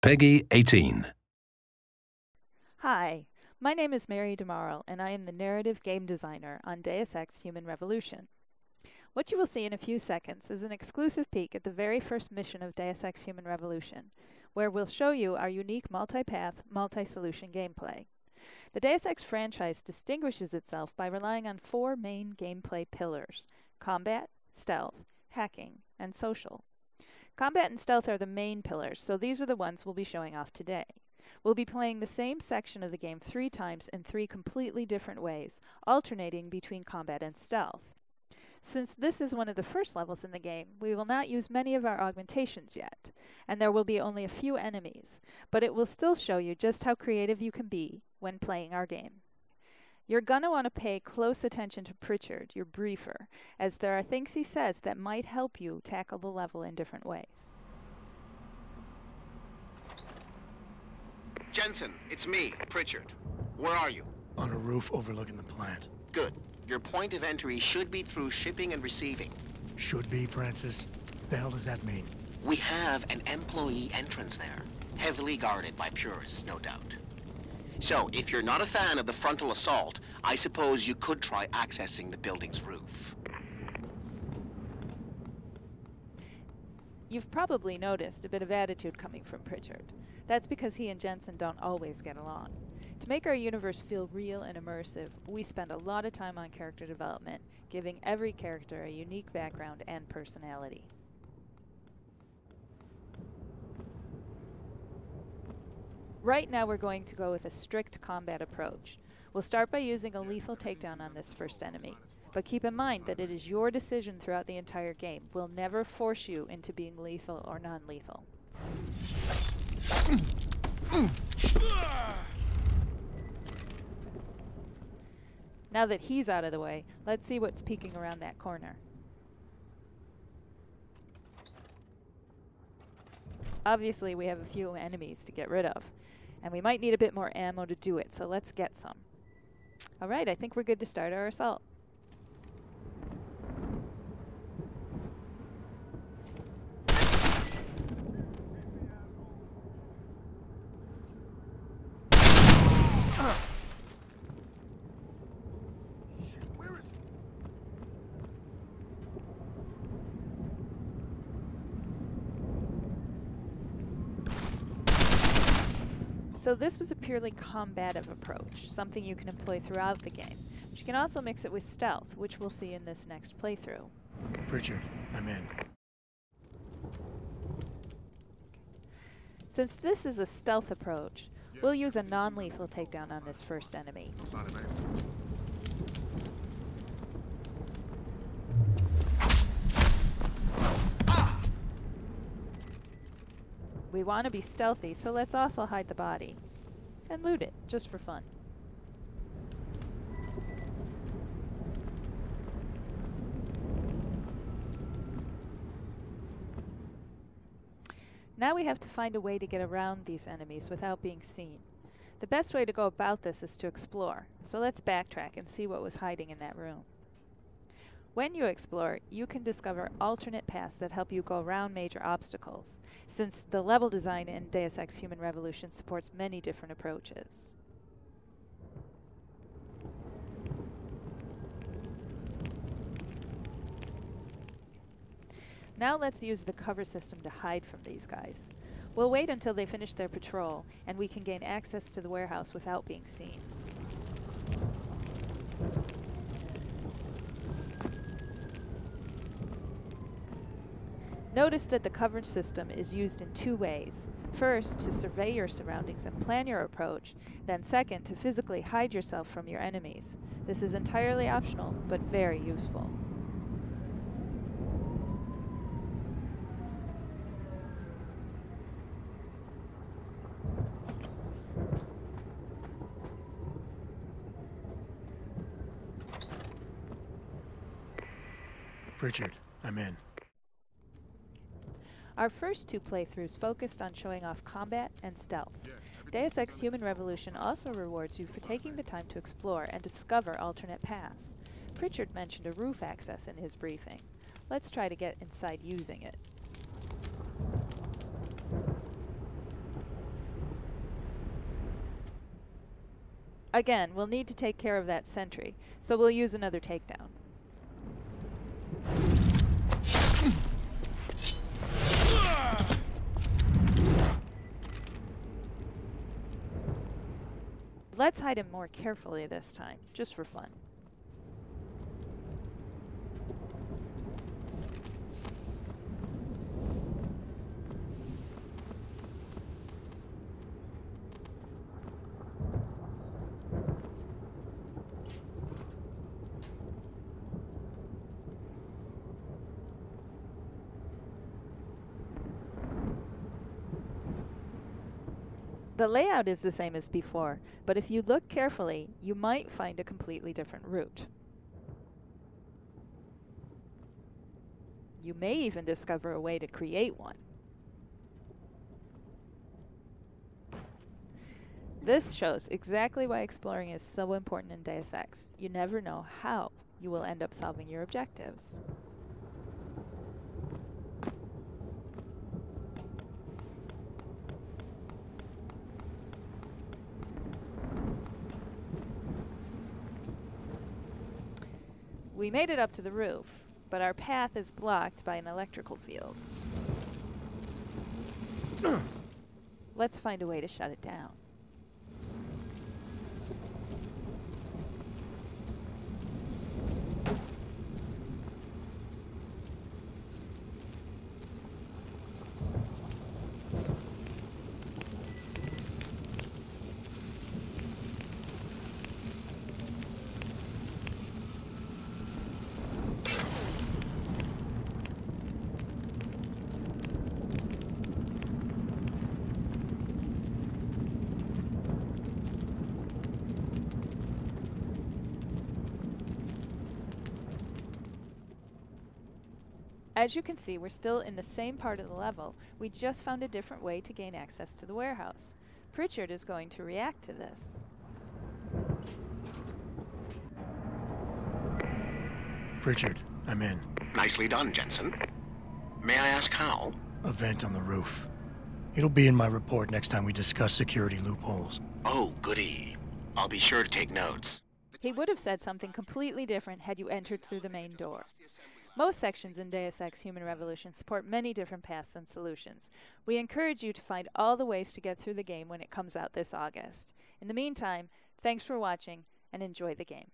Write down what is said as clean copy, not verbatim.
Peggy 18. Hi, my name is Mary DeMarle, and I am the narrative game designer on Deus Ex Human Revolution. What you will see in a few seconds is an exclusive peek at the very first mission of Deus Ex Human Revolution, where we'll show you our unique multi-path, multi-solution gameplay. The Deus Ex franchise distinguishes itself by relying on four main gameplay pillars: combat, stealth, hacking, and social. Combat and stealth are the main pillars, so these are the ones we'll be showing off today. We'll be playing the same section of the game 3 times in 3 completely different ways, alternating between combat and stealth. Since this is one of the first levels in the game, we will not use many of our augmentations yet, and there will be only a few enemies, but it will still show you just how creative you can be when playing our game. You're gonna want to pay close attention to Pritchard, your briefer, as there are things he says that might help you tackle the level in different ways. Jensen, it's me, Pritchard. Where are you? On a roof overlooking the plant. Good. Your point of entry should be through shipping and receiving. Should be, Francis. What the hell does that mean? We have an employee entrance there, heavily guarded by purists, no doubt. So, if you're not a fan of the frontal assault, I suppose you could try accessing the building's roof. You've probably noticed a bit of attitude coming from Pritchard. That's because he and Jensen don't always get along. To make our universe feel real and immersive, we spend a lot of time on character development, giving every character a unique background and personality. Right now we're going to go with a strict combat approach. We'll start by using a lethal takedown on this first enemy, but keep in mind that it is your decision throughout the entire game. We'll never force you into being lethal or non-lethal. Now that he's out of the way, let's see what's peeking around that corner. Obviously, we have a few enemies to get rid of, and we might need a bit more ammo to do it, so let's get some. Alright, I think we're good to start our assault. So this was a purely combative approach, something you can employ throughout the game. But you can also mix it with stealth, which we'll see in this next playthrough. Pritchard, I'm in. Since this is a stealth approach, we'll use a non-lethal takedown on this first enemy. We want to be stealthy, so let's also hide the body. And loot it, just for fun. Now we have to find a way to get around these enemies without being seen. The best way to go about this is to explore, so let's backtrack and see what was hiding in that room. When you explore, you can discover alternate paths that help you go around major obstacles, since the level design in Deus Ex Human Revolution supports many different approaches. Now let's use the cover system to hide from these guys. We'll wait until they finish their patrol, and we can gain access to the warehouse without being seen. Notice that the coverage system is used in 2 ways. First, to survey your surroundings and plan your approach, then second, to physically hide yourself from your enemies. This is entirely optional, but very useful. Pritchard, I'm in. Our first 2 playthroughs focused on showing off combat and stealth. Deus Ex Human Revolution also rewards you for taking the time to explore and discover alternate paths. Pritchard mentioned a roof access in his briefing. Let's try to get inside using it. Again, we'll need to take care of that sentry, so we'll use another takedown. Let's hide him more carefully this time, just for fun. The layout is the same as before, but if you look carefully, you might find a completely different route. You may even discover a way to create one. This shows exactly why exploring is so important in Deus Ex. You never know how you will end up solving your objectives. We made it up to the roof, but our path is blocked by an electrical field. Let's find a way to shut it down. As you can see, we're still in the same part of the level. We just found a different way to gain access to the warehouse. Pritchard is going to react to this. Pritchard, I'm in. Nicely done, Jensen. May I ask how? A vent on the roof. It'll be in my report next time we discuss security loopholes. Oh, goody. I'll be sure to take notes. He would have said something completely different had you entered through the main door. Most sections in Deus Ex Human Revolution support many different paths and solutions. We encourage you to find all the ways to get through the game when it comes out this August. In the meantime, thanks for watching and enjoy the game.